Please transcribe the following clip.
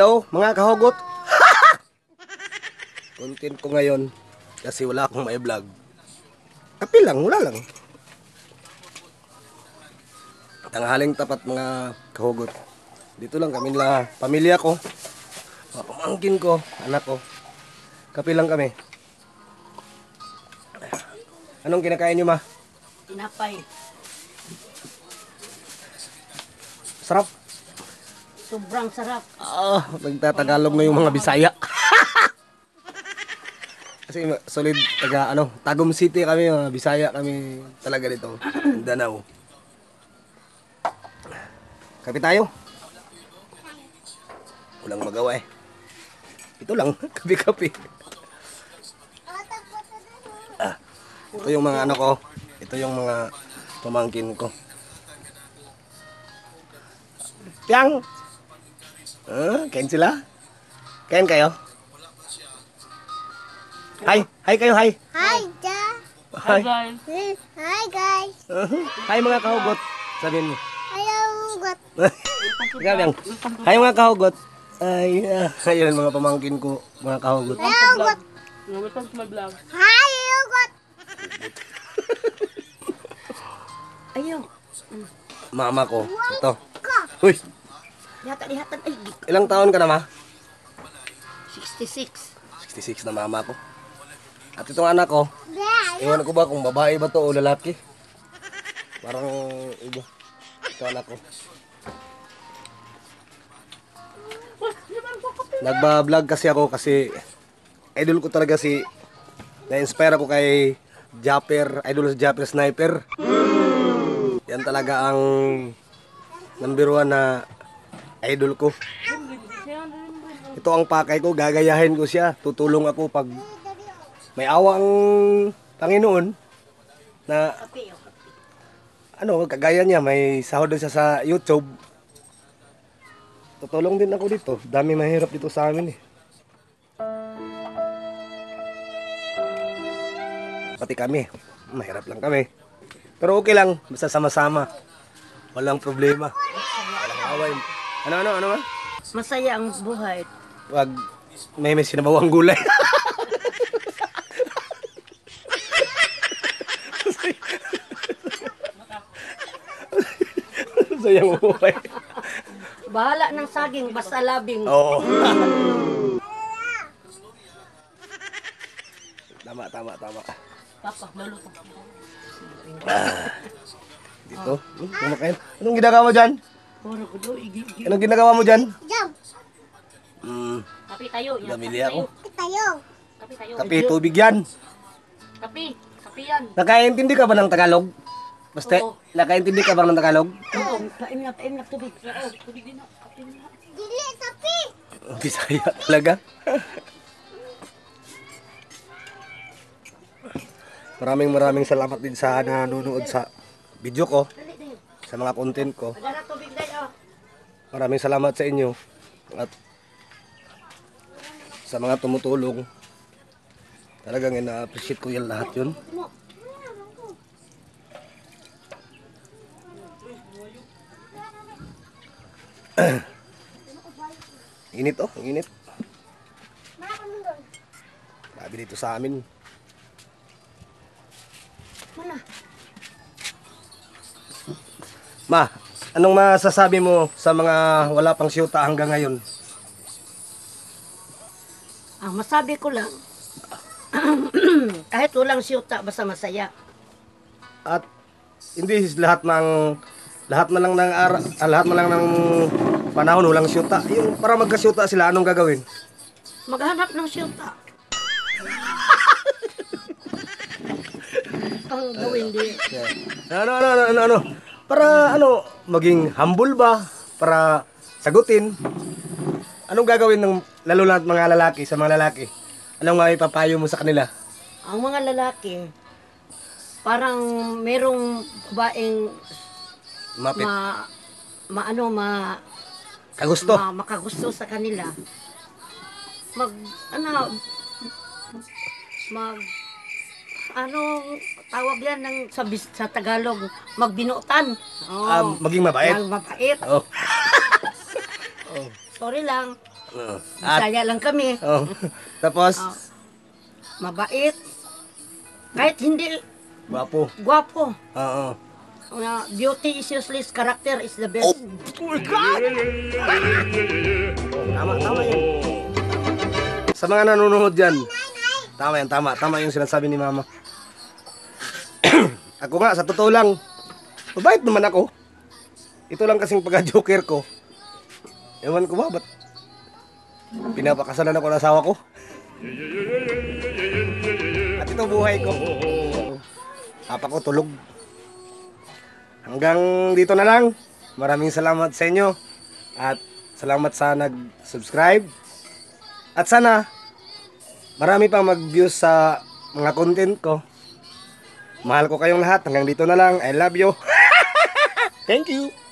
Hello, mga kahugot. Content ko ngayon kasi wala akong may vlog. Kape lang, wala lang. Tanghaling tapat mga kahugot. Dito lang kami na pamilya ko, mga pamangkin ko, anak ko. Kape lang kami. Anong kinakain niyo, ma? Tinapay. Sarap. Sobrang sarap. Nagtatagalog na yung mga Bisaya. Kasi solid taga Tagum City kami, mga Bisaya kami talaga dito, Mindanao. Kape tayo. Walang magawa eh. Ito lang, kape-kape. Ito yung mga ano ko. Ito yung mga pamangkin ko. Piang! Kain sila? Kain kayo? Hi! Hi kayo, hi! Hi, Da. Hi! guys. Hi, guys. Hi mga kahugot! Sabihin mo. Hello, God. Ikaw Piang. Hi mga kahugot! Ay, ayun mga pamangkin ko, mga kahugot. Hello, God. Welcome to my vlog. Hi, hello, God. Ayaw. Mama ko. Ito. Ka. Uy! Dihatan. Ay, Ilang taon ka na, ma? 66. 66 na mama ko. At itong anak ko, Da. ewan ko ba kung babae ba to o lalaki. Parang iba. Ito anak ko. Nagba-vlog kasi ako kasi idol ko talaga si na-inspire ako kay Japper, idol si Japper Sniper. Yan talaga ang number 1 na idol ko. Ito ang pakay ko, gagayahin ko siya. Tutulong ako pag may awa ang Panginoon na kagaya niya, may sahod din siya sa YouTube. Tutulong din ako dito. Dami mahirap dito sa amin eh. Pati kami, mahirap lang kami. Pero okay lang, basta sama-sama. Walang problema. Walang away. Ano ba? Masaya ang buhay. Wag may sinabawang gulay. Sayang buhay. Bahala ng saging, basta labing. Oo. Tama. Papa, maluto. Dito. Kumakain. Anong ginagawa mo dyan? Puro ko daw, igi. Anong ginagawa mo dyan? Jump. Kape tayo. Namili ako. Tayo. Kape tayo. Kape, tubig yan. Kape yan. Nakaintindi ka ba ng Tagalog? Basta, Oo. nakaintindi ka ba ng Tagalog? Oo, kain na tubig. Oo, tubig din na. Kape na. Dili, tapi. Bisaya talaga. Maraming salamat din sa nanonood sa video ko, sa mga content ko. Agara tubig tayo. Maraming salamat sa inyo at sa mga tumutulong. Talagang ina-appreciate ko yan lahat yun. Init oh, init. Grabe dito sa amin. Mana? Ma, anong masasabi mo sa mga wala pang siyota hanggang ngayon? Ang masabi ko lang, kahit walang siyuta, basta masaya. At hindi lahat na lang ng panahon walang siyota. Yung para magkasyota sila, anong gagawin? Maghanap ng siyuta. Ang gawin di. Ano? Para maging humble ba? Para sagutin. Anong gagawin ng lalo na mga lalaki, sa mga lalaki? Anong maipapayo mo sa kanila? Ang mga lalaki, parang merong babaeng Mapit. Kagusto. makagusto sa kanila. Tawag yan sa Tagalog, magbinutan. Maging mabait. Mabait. Oh. Sorry lang. At, Bisaya lang kami. oh, tapos, Oh. Mabait. Kahit hindi gwapo. gwapo. Oo. Beauty is useless, character is the best. Oh my God! Tama yun. Sa mga nanonood dyan, tama yan, tama yung sinasabi ni Mama. Ako nga, sa totoo lang, mabait naman ako. Ito lang kasing pagka-joker ko. Ewan ko ba, ba't pinapakasalan ako ng asawa ko? At ito buhay ko. Papa ko tulog. Hanggang dito na lang. Maraming salamat sa inyo. At salamat sa nag-subscribe. At sana, marami pang mag-views sa mga content ko. Mahal ko kayong lahat. Hanggang dito na lang. I love you. Thank you.